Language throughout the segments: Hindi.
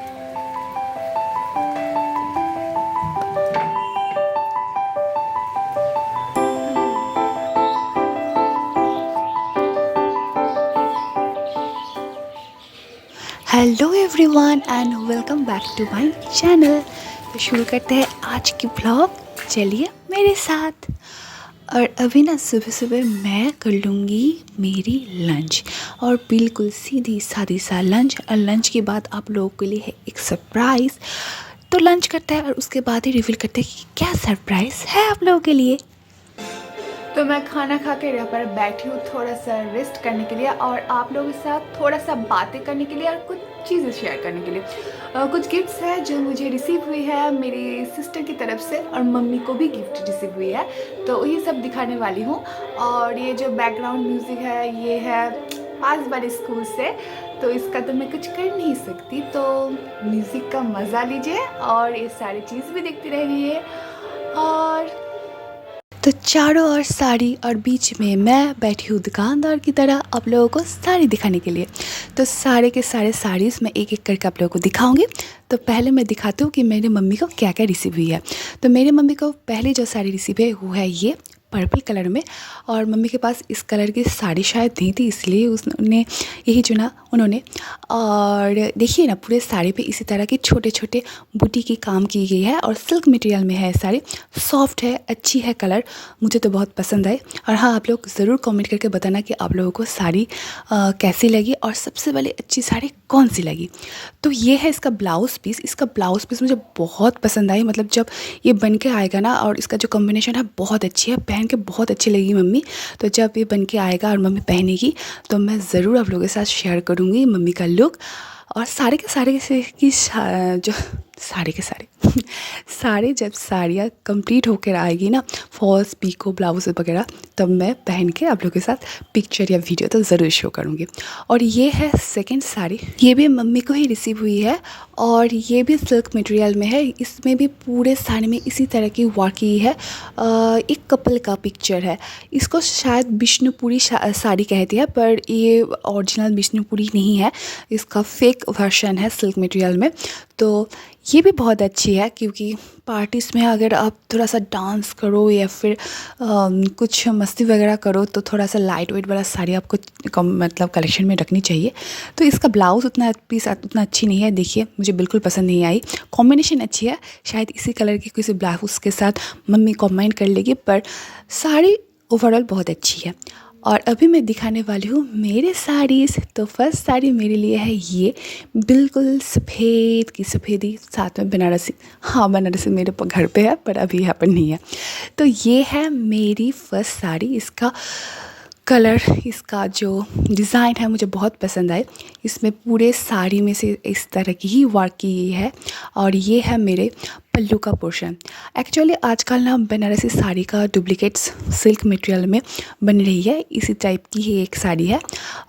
Hello everyone and welcome back to my channel. तो शुरू करते हैं आज की ब्लॉग। चलिए मेरे साथ। और अभी ना सुबह सुबह मैं कर लूँगी मेरी लंच, और बिल्कुल सीधी सादी सा लंच। और लंच के बाद आप लोगों के लिए है एक सरप्राइज़। तो लंच करते हैं और उसके बाद ही रिवील करते हैं कि क्या सरप्राइज़ है आप लोगों के लिए। तो मैं खाना खा के यहाँ पर बैठी हूँ थोड़ा सा रेस्ट करने के लिए, और आप लोगों के साथ थोड़ा सा बातें करने के लिए और कुछ चीज़ें शेयर करने के लिए। कुछ गिफ्ट्स है जो मुझे रिसीव हुई है मेरी सिस्टर की तरफ से, और मम्मी को भी गिफ्ट रिसीव हुई है, तो ये सब दिखाने वाली हूँ। और ये जो बैकग्राउंड म्यूज़िक है ये है पास वाले स्कूल से, तो इसका तो मैं कुछ कर नहीं सकती, तो म्यूज़िक का मज़ा लीजिए और ये सारी चीज़ भी देखती रहिए। और तो चारों ओर साड़ी और बीच में मैं बैठी हूँ दुकानदार की तरह आप लोगों को साड़ी दिखाने के लिए। तो सारे के सारे साड़ीज़ मैं एक एक करके आप लोगों को दिखाऊंगी। तो पहले मैं दिखाती हूँ कि मेरी मम्मी को क्या क्या रिसीव हुई है। तो मेरी मम्मी को पहले जो साड़ी रिसीव है वो है ये पर्पल कलर में, और मम्मी के पास इस कलर की साड़ी शायद नहीं थी, इसलिए उसने यही चुना उन्होंने। और देखिए ना पूरे साड़ी पे इसी तरह के छोटे छोटे बूटी की काम की गई है, और सिल्क मटेरियल में है साड़ी। सॉफ्ट है, अच्छी है कलर, मुझे तो बहुत पसंद आई। और हाँ, आप लोग ज़रूर कमेंट करके बताना कि आप लोगों को साड़ी कैसी लगी और सबसे पहले अच्छी साड़ी कौन सी लगी। तो ये है इसका ब्लाउज़ पीस। इसका ब्लाउज़ पीस मुझे बहुत पसंद आई, मतलब जब ये बन के आएगा ना, और इसका जो कॉम्बिनेशन है बहुत अच्छी है, पहन के बहुत अच्छी लगी मम्मी। तो जब ये बन के आएगा और मम्मी पहनेगी तो मैं ज़रूर आप लोगों के साथ शेयर करूँगी मम्मी का लुक। और सारे के सारे जो सारे के सारे सारे जब साड़ियाँ कंप्लीट होकर आएगी ना, फॉल्स पीको ब्लाउज वगैरह, तब मैं पहन के आप लोगों के साथ पिक्चर या वीडियो तो ज़रूर शो करूँगी। और ये है सेकंड साड़ी, ये भी मम्मी को ही रिसीव हुई है, और ये भी सिल्क मटेरियल में है। इसमें भी पूरे साड़ी में इसी तरह की वर्क की है। एक कपल का पिक्चर है। इसको शायद विष्णुपुरी साड़ी कहती है, पर ये ओरिजिनल विष्णुपुरी नहीं है, इसका फेक वर्जन है सिल्क मटेरियल में। तो ये भी बहुत अच्छी है, क्योंकि पार्टीज़ में अगर आप थोड़ा सा डांस करो या फिर कुछ मस्ती वगैरह करो, तो थोड़ा सा लाइट वेट वाला साड़ी आपको मतलब कलेक्शन में रखनी चाहिए। तो इसका ब्लाउज़ उतना पीस उतना अच्छी नहीं है, देखिए मुझे बिल्कुल पसंद नहीं आई। कॉम्बिनेशन अच्छी है, शायद इसी कलर की किसी ब्लाउज़ के साथ मम्मी कॉम्बाइन कर लेगी, पर साड़ी ओवरऑल बहुत अच्छी है। और अभी मैं दिखाने वाली हूँ मेरे साड़ीज़। तो फर्स्ट साड़ी मेरे लिए है ये बिल्कुल सफ़ेद की सफ़ेदी, साथ में बनारसी। हाँ, बनारसी मेरे घर पे है, पर अभी यहाँ पर नहीं है। तो ये है मेरी फर्स्ट साड़ी। इसका कलर, इसका जो डिज़ाइन है मुझे बहुत पसंद आए। इसमें पूरे साड़ी में से इस तरह की ही वर्क की गई है, और ये है मेरे पल्लू का पोर्शन। एक्चुअली आजकल ना बनारसी साड़ी का डुप्लिकेट्स सिल्क मटेरियल में बन रही है, इसी टाइप की ही एक साड़ी है।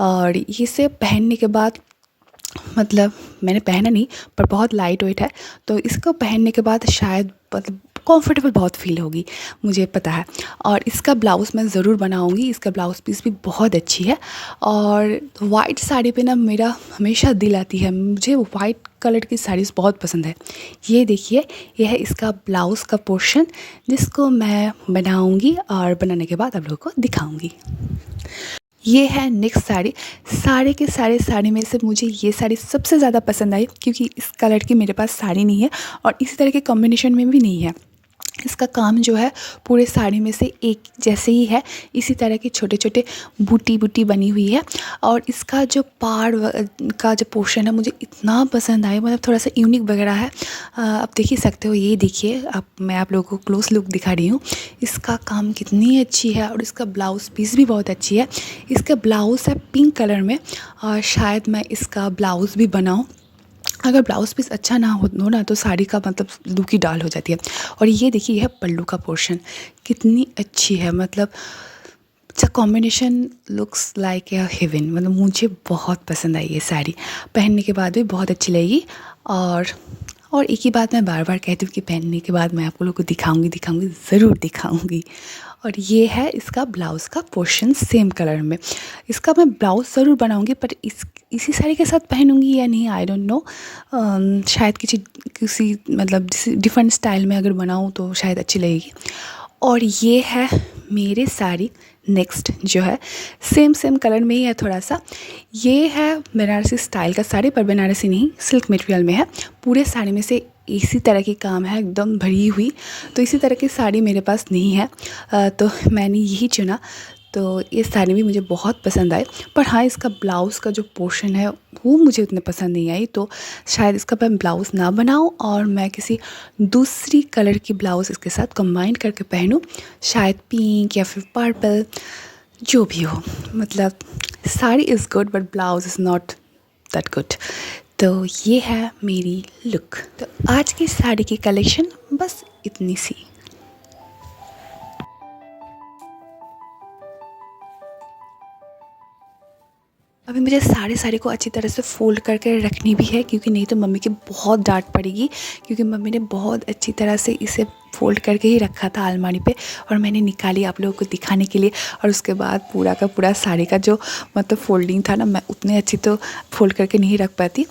और इसे पहनने के बाद, मतलब मैंने पहना नहीं, पर बहुत लाइट वेट है, तो इसको पहनने के बाद शायद मतलब कंफर्टेबल बहुत फील होगी, मुझे पता है। और इसका ब्लाउज़ मैं ज़रूर बनाऊंगी, इसका ब्लाउज़ पीस भी बहुत अच्छी है। और वाइट साड़ी पे ना मेरा हमेशा दिल आती है, मुझे वाइट कलर की साड़ीज़ बहुत पसंद है। ये देखिए, ये है इसका ब्लाउज़ का पोर्शन, जिसको मैं बनाऊंगी और बनाने के बाद आप लोगों को दिखाऊंगी। ये है नेक्स्ट साड़ी। सारे के सारे साड़ी में से मुझे ये साड़ी सबसे ज़्यादा पसंद आई, क्योंकि इस कलर की मेरे पास साड़ी नहीं है, और इसी तरह के कॉम्बिनेशन में भी नहीं है। इसका काम जो है पूरे साड़ी में से एक जैसे ही है, इसी तरह के छोटे छोटे बूटी बूटी बनी हुई है। और इसका जो पाड़ का जो पोर्शन है मुझे इतना पसंद आया, मतलब थोड़ा सा यूनिक वगैरह है। आप देख ही सकते हो, ये देखिए, मैं आप लोगों को क्लोज लुक दिखा रही हूँ। इसका काम कितनी अच्छी है, और इसका ब्लाउज़ पीस भी बहुत अच्छी है। इसका ब्लाउज़ है पिंक कलर में, और शायद मैं इसका ब्लाउज़ भी बनाऊँ। अगर ब्लाउज़ पीस अच्छा ना हो ना, तो साड़ी का मतलब लुक ही डाल हो जाती है। और ये देखिए, यह पल्लू का पोर्शन कितनी अच्छी है, मतलब अच्छा combination looks like a heaven. मतलब मुझे बहुत पसंद आई ये साड़ी, पहनने के बाद भी बहुत अच्छी लगेगी। और एक ही बात मैं बार बार कहती हूँ कि पहनने के बाद मैं आप लोगों को दिखाऊंगी, ज़रूर दिखाऊंगी। और ये है इसका ब्लाउज़ का पोर्शन सेम कलर में। इसका मैं ब्लाउज़ ज़रूर बनाऊंगी, पर इसी साड़ी के साथ पहनूंगी या नहीं, आई डोंट नो। शायद किसी मतलब डिफरेंट स्टाइल में अगर बनाऊँ तो शायद अच्छी लगेगी। और ये है मेरी साड़ी नेक्स्ट, जो है सेम कलर में ही है थोड़ा सा। ये है बनारसी स्टाइल का साड़ी, पर बनारसी नहीं, सिल्क मटेरियल में है। पूरे साड़ी में से इसी तरह की काम है, एकदम भरी हुई। तो इसी तरह की साड़ी मेरे पास नहीं है, तो मैंने यही चुना। तो ये साड़ी भी मुझे बहुत पसंद आई, पर हाँ इसका ब्लाउज़ का जो पोर्शन है वो मुझे उतने पसंद नहीं आई। तो शायद इसका मैं ब्लाउज़ ना बनाऊँ और मैं किसी दूसरी कलर की ब्लाउज़ इसके साथ कंबाइन करके पहनूँ, शायद पिंक या फिर पर्पल, जो भी हो। मतलब sari is good but blouse is not that good. तो ये है मेरी लुक। तो आज की साड़ी की कलेक्शन बस इतनी सी। अभी मुझे साड़ी को अच्छी तरह से फ़ोल्ड करके रखनी भी है, क्योंकि नहीं तो मम्मी की बहुत डांट पड़ेगी। क्योंकि मम्मी ने बहुत अच्छी तरह से इसे फ़ोल्ड करके ही रखा था अलमारी पे, और मैंने निकाली आप लोगों को दिखाने के लिए। और उसके बाद पूरा का पूरा साड़ी का जो मतलब फ़ोल्डिंग था ना, मैं उतने अच्छी तो फ़ोल्ड करके नहीं रख पाती।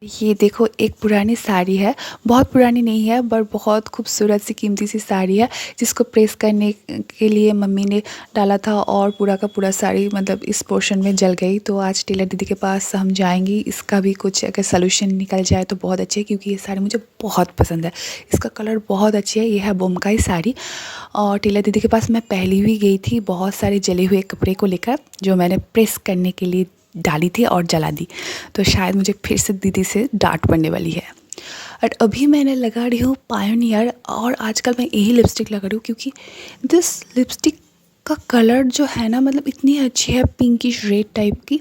ये देखो एक पुरानी साड़ी है, बहुत पुरानी नहीं है पर बहुत खूबसूरत सी कीमती सी साड़ी है, जिसको प्रेस करने के लिए मम्मी ने डाला था और पूरा का पूरा साड़ी मतलब इस पोर्शन में जल गई। तो आज टेलर दीदी के पास हम जाएंगी, इसका भी कुछ अगर सलूशन निकल जाए तो बहुत अच्छे है, क्योंकि ये साड़ी मुझे बहुत पसंद है। इसका कलर बहुत अच्छी है। ये है बोमकाई साड़ी, और टेलर दीदी के पास मैं पहले भी गई थी बहुत सारे जले हुए कपड़े को लेकर, जो मैंने प्रेस करने के लिए डाली थी और जला दी। तो शायद मुझे फिर से दीदी से डांट पड़ने वाली है। और अभी मैंने लगा रही हूँ पायोनियर, और आजकल मैं यही लिपस्टिक लगा रही हूँ, क्योंकि दिस लिपस्टिक का कलर जो है ना, मतलब इतनी अच्छी है, पिंकिश रेड टाइप की।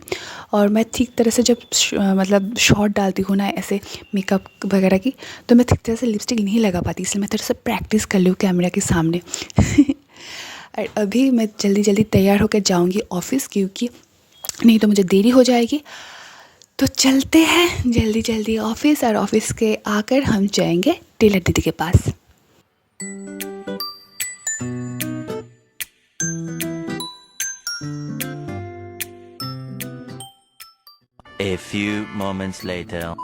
और मैं ठीक तरह से जब मतलब शॉट डालती हूँ ना ऐसे मेकअप वगैरह की, तो मैं ठीक तरह से लिपस्टिक नहीं लगा पाती, इसलिए मैं थोड़ा सा प्रैक्टिस कर लूँ कैमरा के सामने। और अभी मैं जल्दी जल्दी तैयार होकर जाऊँगी ऑफ़िस, क्योंकि नहीं तो मुझे देरी हो जाएगी। तो चलते हैं जल्दी जल्दी ऑफ़िस, और ऑफ़िस के आकर हम जाएंगे टेलर दीदी के पास। A few moments later.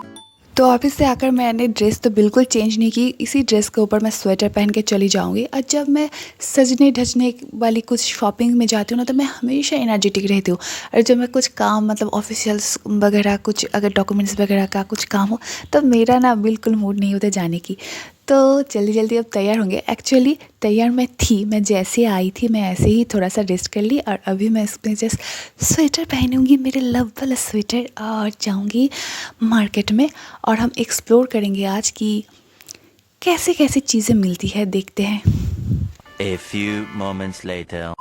तो ऑफिस से आकर मैंने ड्रेस तो बिल्कुल चेंज नहीं की, इसी ड्रेस के ऊपर मैं स्वेटर पहन के चली जाऊंगी। और जब मैं सजने ढजने वाली कुछ शॉपिंग में जाती हूँ ना, तो मैं हमेशा एनर्जेटिक रहती हूँ। और जब मैं कुछ काम मतलब ऑफिशियल्स वगैरह कुछ अगर डॉक्यूमेंट्स वगैरह का कुछ काम हो, तो मेरा ना बिल्कुल मूड नहीं होता जाने की। तो जल्दी जल्दी अब तैयार होंगे। एक्चुअली तैयार मैं जैसे आई थी मैं ऐसे ही थोड़ा सा रेस्ट कर ली, और अभी मैं इसमें जस्ट स्वेटर पहनूंगी, मेरे लव वाला स्वेटर, और जाऊंगी मार्केट में। और हम एक्सप्लोर करेंगे आज कि कैसे कैसे चीज़ें मिलती है, देखते हैं। A few moments later.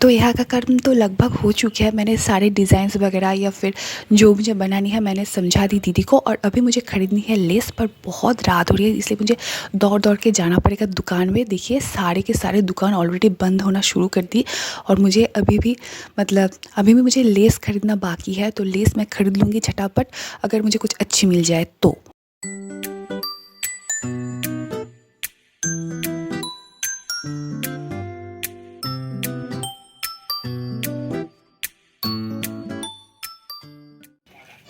तो यहाँ का कर्म तो लगभग हो चुका है। मैंने सारे डिज़ाइंस वगैरह या फिर जो मुझे बनानी है मैंने समझा दी दीदी को। और अभी मुझे ख़रीदनी है लेस, पर बहुत रात हो रही है, इसलिए मुझे दौड़ दौड़ के जाना पड़ेगा दुकान में। देखिए सारे के सारे दुकान ऑलरेडी बंद होना शुरू कर दी, और मुझे अभी भी मुझे लेस ख़रीदना बाकी है। तो लेस मैं ख़रीद लूँगी झटापट, अगर मुझे कुछ अच्छी मिल जाए तो।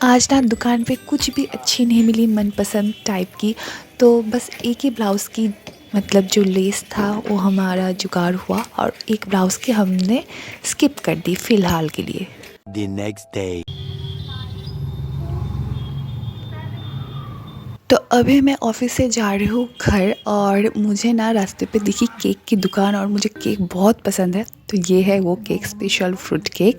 आज ना दुकान पे कुछ भी अच्छी नहीं मिली मनपसंद टाइप की, तो बस एक ही ब्लाउज़ की मतलब जो लेस था वो हमारा जुगाड़ हुआ, और एक ब्लाउज़ की हमने स्किप कर दी फ़िलहाल के लिए। The next day. तो अभी मैं ऑफ़िस से जा रही हूँ घर, और मुझे ना रास्ते पे दिखी केक की दुकान, और मुझे केक बहुत पसंद है। तो ये है वो केक, स्पेशल फ्रूट केक।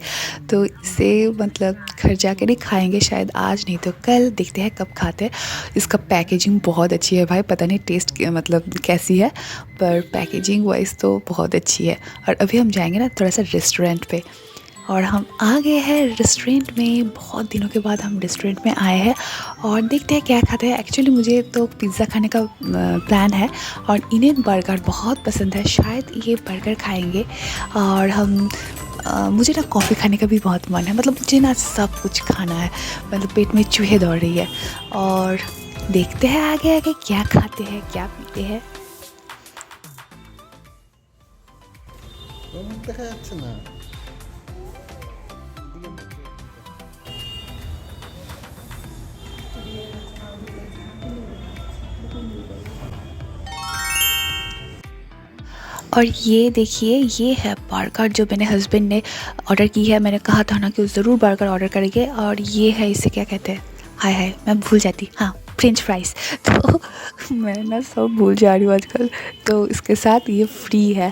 तो इसे मतलब घर जाकर ही खाएंगे, शायद आज नहीं तो कल, देखते हैं कब खाते हैं। इसका पैकेजिंग बहुत अच्छी है भाई, पता नहीं टेस्ट मतलब कैसी है, पर पैकेजिंग वाइज तो बहुत अच्छी है। और अभी हम जाएंगे ना थोड़ा सा रेस्टोरेंट पे, और हम आ गए हैं रेस्टोरेंट में। बहुत दिनों के बाद हम रेस्टोरेंट में आए हैं, और देखते हैं क्या खाते हैं। एक्चुअली मुझे तो पिज़्ज़ा खाने का प्लान है, और इन्हें बर्गर बहुत पसंद है, शायद ये बर्गर खाएंगे। और हम मुझे ना कॉफ़ी खाने का भी बहुत मन है, मतलब मुझे ना सब कुछ खाना है, मतलब पेट में चूहे दौड़ रही है। और देखते हैं आगे आगे क्या खाते हैं क्या पीते हैं। দেখা যাচ্ছে না और ये देखिए, ये है बर्गर जो मेरे हस्बैंड ने ऑर्डर की है। मैंने कहा था ना कि वो ज़रूर बर्गर ऑर्डर करेंगे। और ये है, इसे क्या कहते हैं, हाय हाय मैं भूल जाती, हाँ फ्रेंच फ्राइज़। तो मैं ना सब भूल जा रही हूँ आजकल। तो इसके साथ ये फ्री है।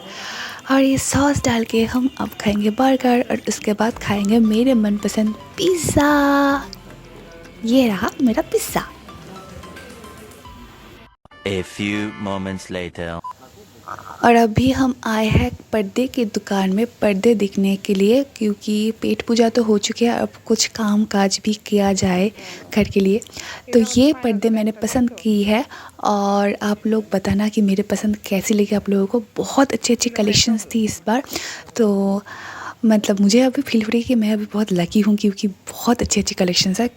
और ये सॉस डाल के हम अब खाएंगे बर्गर, और उसके बाद खाएंगे मेरे मनपसंद पिज़्ज़ा। ये रहा मेरा pizza. A few moments later. और अभी हम आए हैं पर्दे की दुकान में पर्दे दिखने के लिए, क्योंकि पेट पूजा तो हो चुकी है, अब कुछ काम काज भी किया जाए घर के लिए। तो ये पर्दे मैंने पसंद की है, और आप लोग बताना कि मेरे पसंद कैसी लगी आप लोगों को। बहुत अच्छी अच्छी कलेक्शंस थी इस बार। तो मतलब मुझे अभी फील हो रही है कि मैं अभी बहुत लकी हूँ, क्योंकि बहुत अच्छी अच्छी कलेक्शंस है।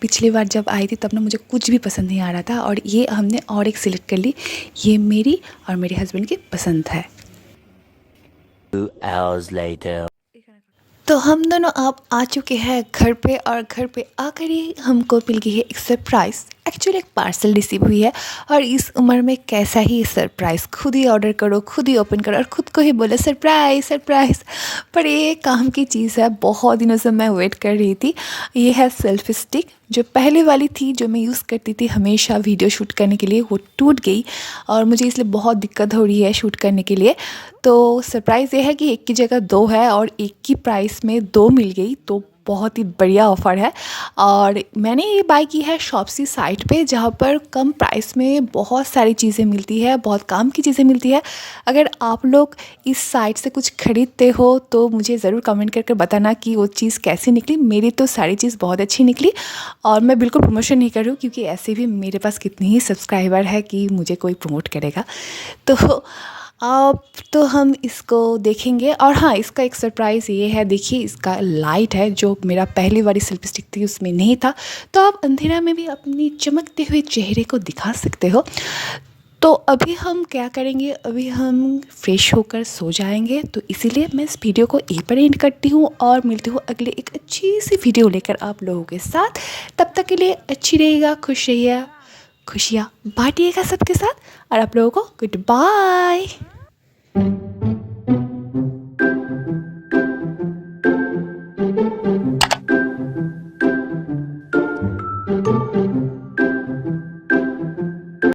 पिछली बार जब आई थी तब ना मुझे कुछ भी पसंद नहीं आ रहा था, और ये हमने और एक सिलेक्ट कर ली। ये मेरी और मेरे हस्बैंड की पसंद है। 2 hours later. तो हम दोनों अब आ चुके हैं घर पे, और घर पे आकर ही हमको मिल गई है एक सरप्राइज़। एक्चुअली एक पार्सल रिसीव हुई है, और इस उम्र में कैसा ही सरप्राइज़, खुद ही ऑर्डर करो, खुद ही ओपन करो, और खुद को ही बोलो सरप्राइज़ सरप्राइज़। पर ये काम की चीज़ है, बहुत दिनों से मैं वेट कर रही थी। ये है सेल्फी स्टिक। जो पहले वाली थी जो मैं यूज़ करती थी हमेशा वीडियो शूट करने के लिए, वो टूट गई, और मुझे इसलिए बहुत दिक्कत हो रही है शूट करने के लिए। तो सरप्राइज़ ये है कि एक की जगह दो है, और एक की प्राइस में दो मिल गई, तो बहुत ही बढ़िया ऑफ़र है। और मैंने ये बाय की है शॉप्सी साइट पे, जहाँ पर कम प्राइस में बहुत सारी चीज़ें मिलती है, बहुत काम की चीज़ें मिलती है। अगर आप लोग इस साइट से कुछ ख़रीदते हो तो मुझे ज़रूर कमेंट करके बताना कि वो चीज़ कैसी निकली। मेरी तो सारी चीज़ बहुत अच्छी निकली, और मैं बिल्कुल प्रमोशन नहीं कर रही हूँ, क्योंकि ऐसे भी मेरे पास कितनी ही सब्सक्राइबर है कि मुझे कोई प्रमोट करेगा। तो अब तो हम इसको देखेंगे। और हाँ, इसका एक सरप्राइज़ ये है, देखिए इसका लाइट है, जो मेरा पहली वाली सेल्फी स्टिक थी उसमें नहीं था। तो आप अंधेरा में भी अपनी चमकते हुए चेहरे को दिखा सकते हो। तो अभी हम क्या करेंगे, अभी हम फ्रेश होकर सो जाएंगे। तो इसीलिए मैं इस वीडियो को यहीं पर एंड करती हूँ, और मिलती हूँ अगले एक अच्छी सी वीडियो लेकर आप लोगों के साथ। तब तक के लिए अच्छी रहिएगा, खुश रहिए, खुशियाँ बांटिएगा सबके साथ, और आप लोगों को गुड बाय।